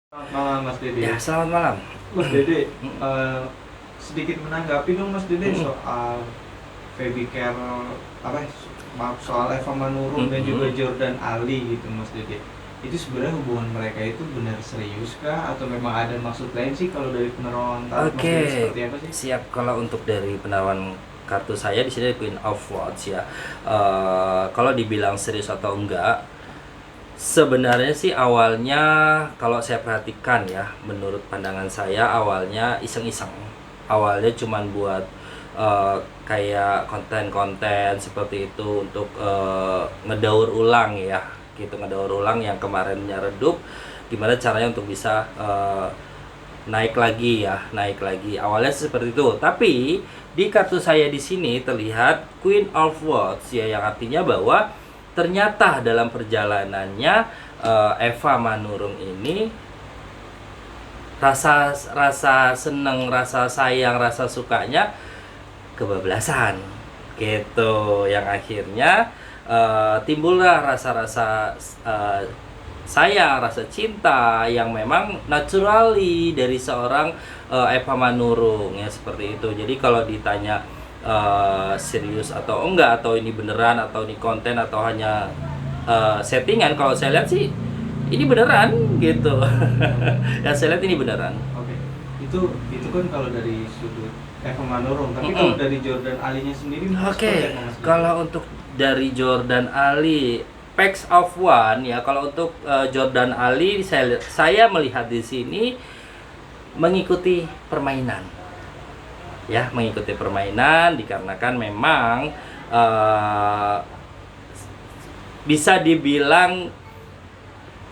Selamat malam Mas Dede. Ya, selamat malam. Mas Dede, Mhm. sedikit menanggapi dong Mas Dede Mhm. soal Baby Carol, apa maaf, soal Eva Manurung dan juga Mhm. Jordan Ali gitu Mas Dede. Itu sebenarnya hubungan mereka itu benar serius kah atau memang ada maksud lain sih? Kalau dari penerawan Mas Dede Oke, seperti apa sih? siap. Kalau untuk dari penawaran kartu saya di sini Queen of Wands ya. Kalau dibilang serius atau enggak, sebenarnya sih awalnya kalau saya perhatikan ya, menurut pandangan saya awalnya iseng-iseng. Awalnya cuman buat kayak konten-konten seperti itu untuk ngedaur ulang ya, gitu ngedaur ulang yang kemarinnya redup. Gimana caranya untuk bisa naik lagi ya, naik lagi. Awalnya seperti itu. Tapi di kartu saya di sini terlihat Queen of Wands ya, yang artinya bahwa ternyata dalam perjalanannya Eva Manurung ini rasa rasa seneng, rasa sayang, rasa sukanya kebablasan gitu, yang akhirnya timbullah rasa-rasa eh, sayang, rasa cinta yang memang naturally dari seorang Eva Manurung ya, seperti itu. Jadi kalau ditanya serius atau enggak, atau ini beneran, atau ini konten, atau hanya settingan, kalau saya lihat sih ini beneran gitu. Ya, saya lihat ini beneran. Oke. Itu kan kalau dari sudut Eva Manurung, tapi kalau Mm-mm. dari Jordan Ali-nya sendiri mungkin seperti Oke, apa Mas Dede? kalau untuk dari Jordan Ali, Packs of One ya. Kalau untuk Jordan Ali, saya melihat di sini mengikuti permainan, ya, mengikuti permainan dikarenakan memang eh, bisa dibilang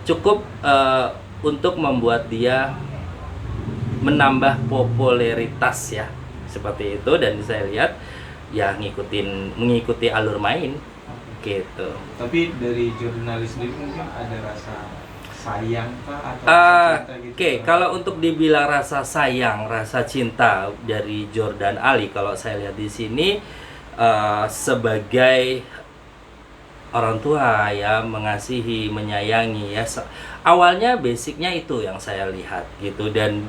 cukup untuk membuat dia menambah popularitas ya, seperti itu. Dan saya lihat ya mengikuti alur main Oke. gitu. Tapi dari jurnalis sendiri mungkin ada rasa sayang kah atau rasa cinta gitu Oke, terhadap kalau itu? untuk dibilang rasa sayang, rasa cinta dari Jordan Ali, kalau saya lihat di sini sebagai orang tua ya, mengasihi, menyayangi ya. Awalnya basicnya itu yang saya lihat gitu. Dan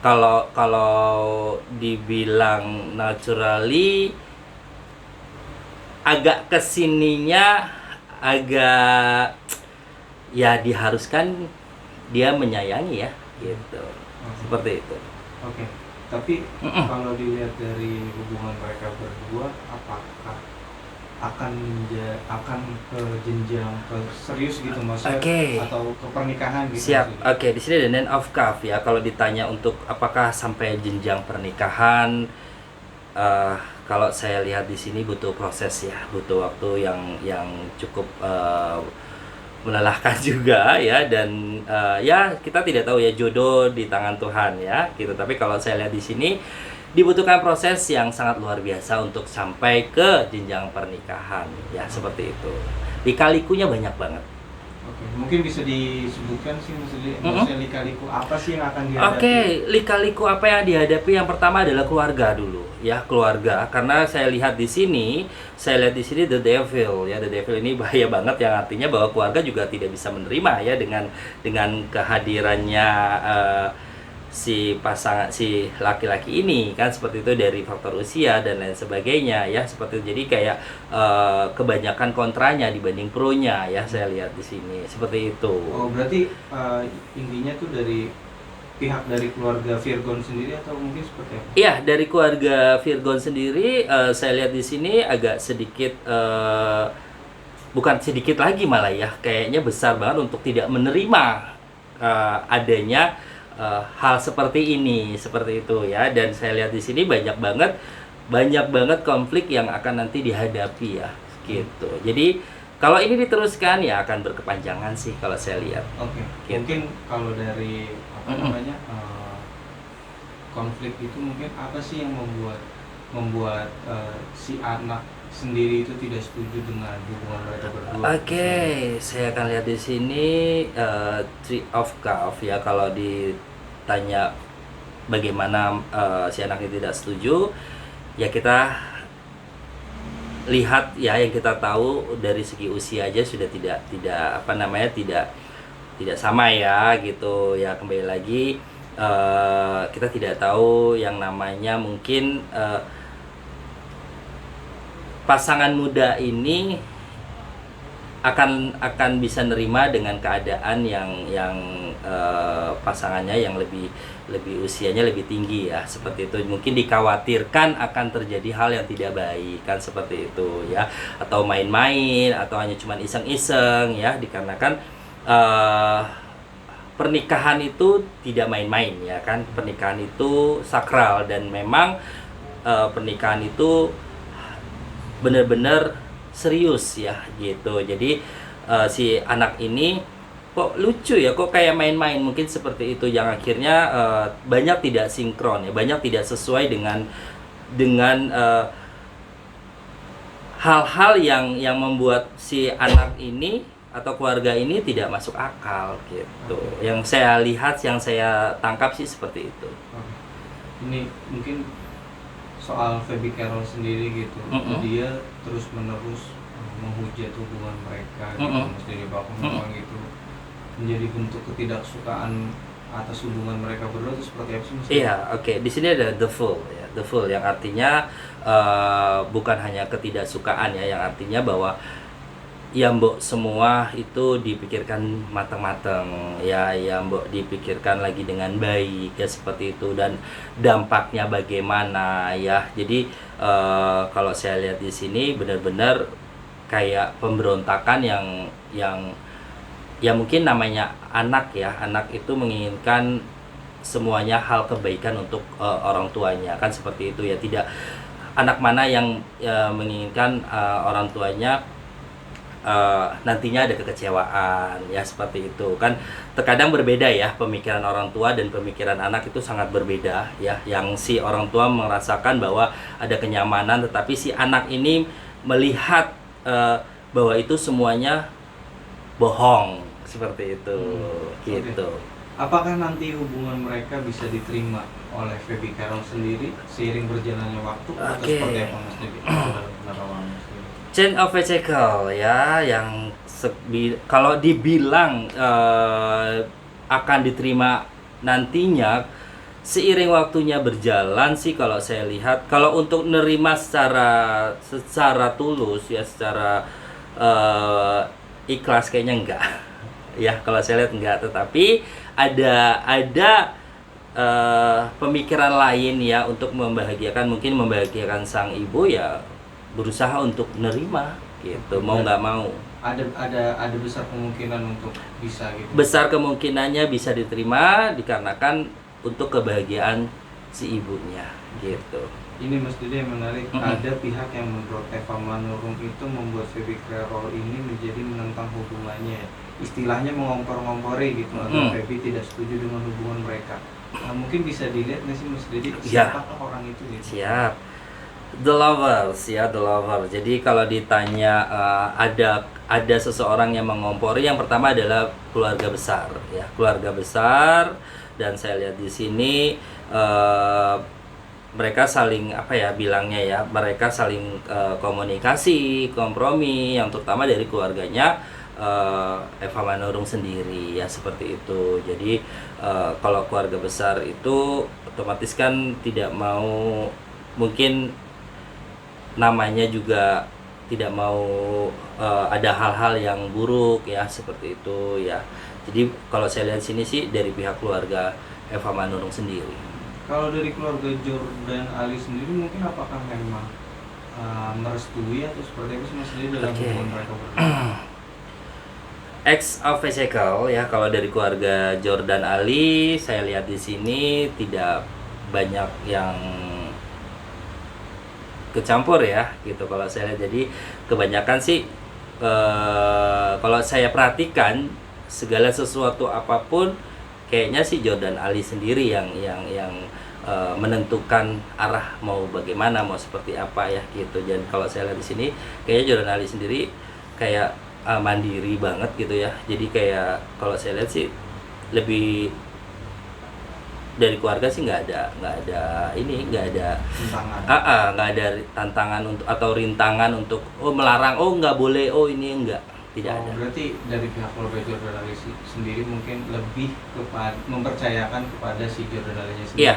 kalau kalau dibilang naturally, agak kesininya agak ya diharuskan dia menyayangi ya, gitu, Oke. seperti itu. Oke. Tapi Mm-mm. kalau dilihat dari hubungan mereka berdua, apakah akan ke jenjang ke serius gitu maksudnya, Oke, atau ke pernikahan gitu siap. maksudnya? Oke, di sini ada Nine of Cup ya. Kalau ditanya untuk apakah sampai jenjang pernikahan, eh kalau saya lihat di sini butuh proses ya, butuh waktu yang cukup melelahkan juga ya. Dan ya, kita tidak tahu ya, jodoh di tangan Tuhan ya gitu. Tapi kalau saya lihat di sini dibutuhkan proses yang sangat luar biasa untuk sampai ke jenjang pernikahan ya, seperti itu. Lika-likunya banyak banget. Oke, mungkin bisa disebutkan sih Mm-mm. maksudnya lika-liku apa sih yang akan dihadapi? Oke, lika-liku apa yang dihadapi? Yang pertama adalah keluarga dulu, ya, keluarga. Karena saya lihat di sini the devil, ya, the devil ini bahaya banget, yang artinya bahwa keluarga juga tidak bisa menerima ya dengan kehadirannya si laki-laki ini kan, seperti itu, dari faktor usia dan lain sebagainya ya, seperti itu. Jadi kayak kebanyakan kontranya dibanding pronya ya, saya lihat di sini seperti itu. Oh, berarti intinya tuh dari pihak dari keluarga Virgon sendiri atau mungkin seperti apa? Iya, dari keluarga Virgon sendiri, saya lihat di sini agak sedikit, bukan sedikit lagi malah ya, kayaknya besar banget untuk tidak menerima adanya hal seperti ini, seperti itu ya. Dan saya lihat di sini banyak banget konflik yang akan nanti dihadapi ya, gitu. Jadi kalau ini diteruskan ya akan berkepanjangan sih kalau saya lihat. Oke, Gitu. mungkin kalau dari apa Mm-mm. namanya konflik itu mungkin apa sih yang membuat membuat si anak sendiri itu tidak setuju dengan hubungan mereka berdua gitu Oke, sebenarnya? saya akan lihat di sini Tree of Cup ya. Kalau ditanya bagaimana si anak ini tidak setuju, ya kita lihat ya, yang kita tahu dari segi usia aja sudah tidak apa namanya, tidak tidak sama ya gitu ya. Kembali lagi kita tidak tahu yang namanya mungkin pasangan muda ini akan bisa nerima dengan keadaan yang pasangannya yang lebih usianya lebih tinggi ya, seperti itu. Mungkin dikhawatirkan akan terjadi hal yang tidak baik kan, seperti itu ya, atau main-main atau hanya cuman iseng-iseng ya, dikarenakan pernikahan itu tidak main-main ya kan. Pernikahan itu sakral dan memang pernikahan itu benar-benar serius ya gitu. Jadi si anak ini kok lucu ya, kok kayak main-main, mungkin seperti itu yang akhirnya banyak tidak sinkron ya, banyak tidak sesuai dengan hal-hal yang membuat si anak ini atau keluarga ini tidak masuk akal gitu. Yang saya lihat, yang saya tangkap sih seperti itu. Ini mungkin soal Phoebe Carroll sendiri gitu, dia terus menerus menghujat hubungan mereka gitu, mesti dibangun gitu, menjadi bentuk ketidaksukaan atas hubungan mereka berdua itu seperti apa sih? Iya, oke. Di sini ada the full ya, the full yang artinya bukan hanya ketidaksukaan ya, yang artinya bahwa ya mbok semua itu dipikirkan matang-matang ya, ya mbok dipikirkan lagi dengan baik ya, seperti itu, dan dampaknya bagaimana ya. Jadi kalau saya lihat di sini benar-benar kayak pemberontakan yang ya mungkin namanya anak ya, anak itu menginginkan semuanya hal kebaikan untuk orang tuanya kan, seperti itu ya. Tidak, anak mana yang menginginkan orang tuanya nantinya ada kekecewaan ya, seperti itu kan. Terkadang berbeda ya pemikiran orang tua dan pemikiran anak, itu sangat berbeda ya. Yang si orang tua merasakan bahwa ada kenyamanan, tetapi si anak ini melihat bahwa itu semuanya bohong, seperti itu gitu. Apakah nanti hubungan mereka bisa diterima oleh Phoebe Carroll sendiri seiring berjalannya waktu, atau seperti apa Mas Dedi? Change of Vehicle ya, yang kalau dibilang akan diterima nantinya seiring waktunya berjalan sih, kalau saya lihat, kalau untuk nerima secara tulus ya, secara ikhlas kayaknya enggak ya, kalau saya lihat enggak. Tetapi ada pemikiran lain ya untuk membahagiakan, mungkin membahagiakan sang ibu ya, berusaha untuk menerima gitu, mau nggak mau. Ada besar kemungkinan untuk bisa gitu. Besar kemungkinannya bisa diterima dikarenakan untuk kebahagiaan si ibunya gitu. Ini Mas Dede yang menarik, ada pihak yang menurut Eva Manurung itu membuat Phoebe Carroll ini menjadi menentang hubungannya, istilahnya mengompor-ngompori gitu, agar Phoebe tidak setuju dengan hubungan mereka. Nah, mungkin bisa dilihat nggak sih Mas Dede, siapakah orang itu gitu? Siap. The Lovers ya, The Lovers. Jadi kalau ditanya ada seseorang yang mengompori, yang pertama adalah keluarga besar ya, keluarga besar. Dan saya lihat di sini mereka saling apa ya bilangnya ya, mereka saling komunikasi, kompromi, yang terutama dari keluarganya Eva Manurung sendiri ya, seperti itu. Jadi kalau keluarga besar itu otomatis kan tidak mau, mungkin namanya juga tidak mau ada hal-hal yang buruk ya, seperti itu ya. Jadi kalau saya lihat sini sih dari pihak keluarga Eva Manurung sendiri. Kalau dari keluarga Jordan Ali sendiri, mungkin apakah memang merestui atau seperti apa sih Mas Dede dalam hubungan mereka berdua? Ex of Vehicle ya, kalau dari keluarga Jordan Ali saya lihat di sini tidak banyak yang kecampur ya gitu, kalau saya lihat. Jadi kebanyakan sih kalau saya perhatikan segala sesuatu apapun kayaknya sih Jordan Ali sendiri yang menentukan arah mau bagaimana, mau seperti apa ya gitu. Dan kalau saya lihat di sini kayaknya Jordan Ali sendiri kayak mandiri banget gitu ya. Jadi kayak kalau saya lihat sih lebih dari keluarga sih nggak ada Tantangan. nggak ada tantangan untuk atau rintangan untuk melarang, nggak boleh, ini enggak tidak ada. Berarti dari pihak keluarga Jordan Ali sendiri mungkin lebih mempercayakan kepada si Jordan Ali sendiri. Iya,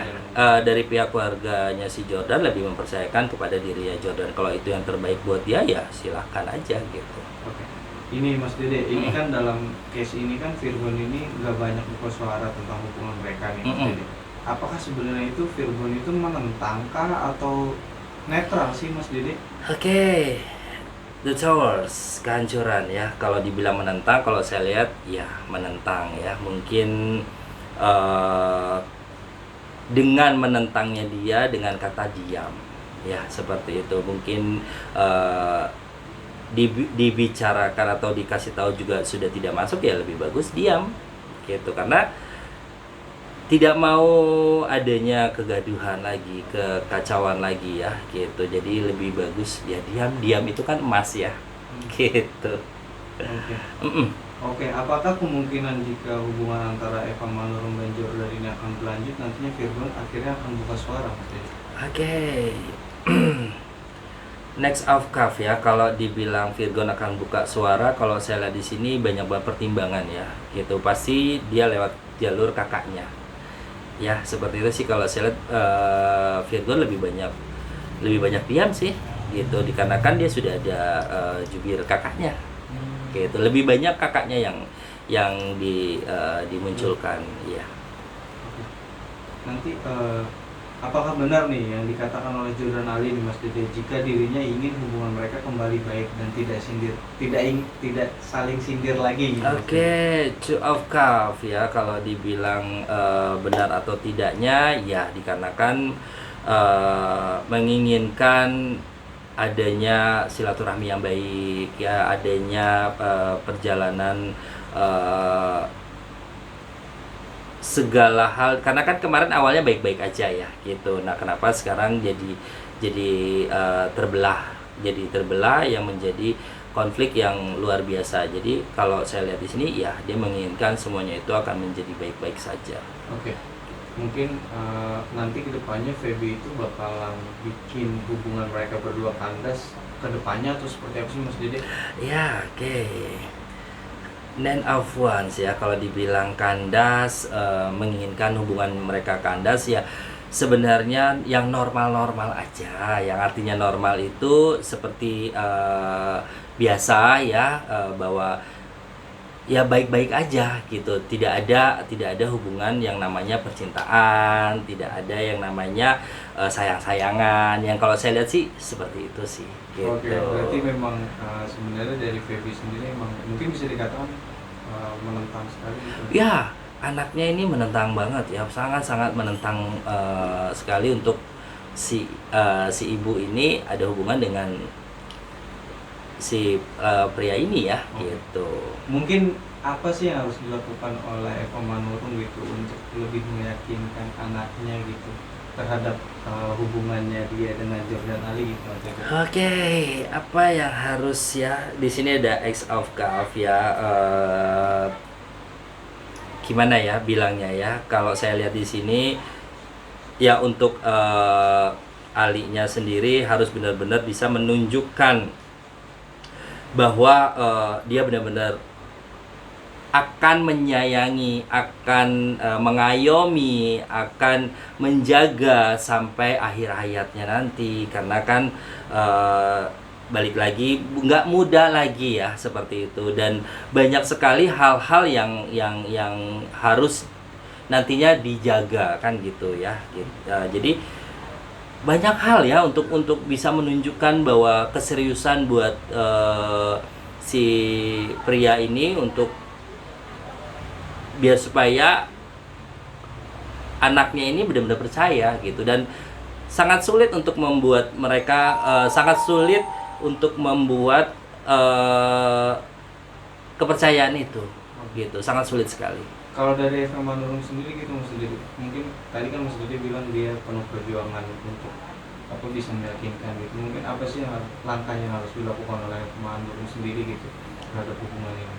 dari pihak keluarganya si Jordan lebih mempercayakan kepada dirinya Jordan. Kalau itu yang terbaik buat dia, ya silahkan aja gitu. Oke. Ini Mas Dede, ini kan dalam case ini kan Virgon ini nggak banyak buka suara tentang hubungan mereka nih Mas Dede. Apakah sebenarnya itu Virgon itu menentangkah atau netral sih Mas Dede? Oke. The Towers, kehancuran ya. Kalau dibilang menentang, kalau saya lihat ya menentang ya. Mungkin dengan menentangnya dia dengan kata diam, ya seperti itu. Mungkin dibicarakan atau dikasih tahu juga sudah tidak masuk, ya lebih bagus diam, gitu. Karena tidak mau adanya kegaduhan lagi, kekacauan lagi ya, gitu. Jadi lebih bagus ya diam. Diam itu kan emas ya, gitu. Oke, apakah kemungkinan jika hubungan antara Eva Manurung dan Jordan ini akan berlanjut, nantinya Virgon akhirnya akan buka suara, Mas? Oke. Next of cuff ya, kalau dibilang Virgon akan buka suara, kalau saya lihat di sini banyak banget pertimbangan ya, gitu. Pasti dia lewat jalur kakaknya. Ya seperti itu sih kalau saya lihat. Virgon lebih banyak diam sih, gitu, dikarenakan dia sudah ada jubir kakaknya, gitu. Lebih banyak kakaknya yang dimunculkan ya. Nanti apakah benar nih yang dikatakan oleh Jordan Ali nih Mas Dede, jika dirinya ingin hubungan mereka kembali baik dan tidak saling sindir lagi gitu? Oke, two of cup ya, kalau dibilang benar atau tidaknya ya dikarenakan menginginkan adanya silaturahmi yang baik ya, adanya perjalanan segala hal, karena kan kemarin awalnya baik-baik aja ya, gitu. Nah kenapa sekarang jadi terbelah yang menjadi konflik yang luar biasa. Jadi kalau saya lihat di sini ya dia menginginkan semuanya itu akan menjadi baik-baik saja. Oke. Mungkin nanti kedepannya Feby itu bakalan bikin hubungan mereka berdua kandas kedepannya atau seperti apa sih Mas Dede? Ya oke. Nine of Wands ya, kalau dibilang kandas, menginginkan hubungan mereka kandas ya, sebenarnya yang normal-normal aja. Yang artinya normal itu seperti biasa ya, bahwa ya baik-baik aja gitu. Tidak ada hubungan yang namanya percintaan, tidak ada yang namanya sayang-sayangan. Yang kalau saya lihat sih seperti itu sih, gitu. Oke, berarti memang sebenarnya dari Feby sendiri memang mungkin bisa dikatakan menentang sekali gitu. Ya, anaknya ini menentang banget ya, sangat-sangat menentang sekali untuk si ibu ini ada hubungan dengan si pria ini ya, gitu. Mungkin apa sih yang harus dilakukan oleh Eva Manurung gitu untuk lebih meyakinkan anaknya gitu terhadap hubungannya dia dengan Jordan Ali gitu aja. Oke, apa yang harus ya, di sini ada X of Cup ya, gimana ya bilangnya ya, kalau saya lihat di sini ya untuk Alinya sendiri harus benar-benar bisa menunjukkan bahwa dia benar-benar akan menyayangi, akan mengayomi, akan menjaga sampai akhir hayatnya nanti. Karena kan balik lagi nggak mudah lagi ya, seperti itu. Dan banyak sekali hal-hal yang harus nantinya dijaga kan gitu ya. Jadi banyak hal ya untuk bisa menunjukkan bahwa keseriusan buat si pria ini untuk biar supaya anaknya ini benar-benar percaya gitu. Dan sangat sulit untuk membuat mereka kepercayaan itu gitu, sangat sulit sekali. Kalau dari Eva Manurung sendiri gitu Mas Dede, mungkin tadi kan Mas Dede bilang dia penuh perjuangan untuk apa bisa meyakinkan gitu. Mungkin apa sih langkah yang harus dilakukan oleh Eva Manurung sendiri gitu terhadap hubungan ini?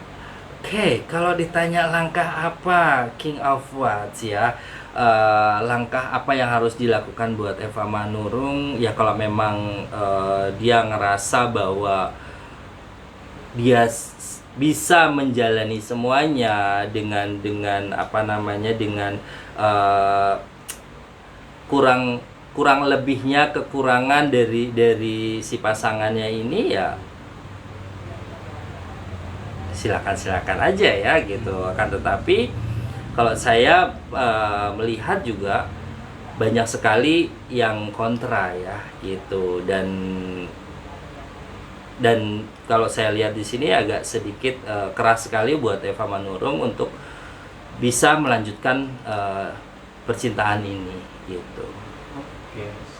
Oke, kalau ditanya langkah apa, King of Wands ya, langkah apa yang harus dilakukan buat Eva Manurung ya, kalau memang dia ngerasa bahwa dia bisa menjalani semuanya dengan apa namanya, dengan eh, kurang lebihnya kekurangan dari si pasangannya ini, ya silakan aja ya gitu. Akan tetapi kalau saya melihat juga banyak sekali yang kontra ya gitu, dan kalau saya lihat di sini agak sedikit keras sekali buat Eva Manurung untuk bisa melanjutkan percintaan ini gitu. Oke.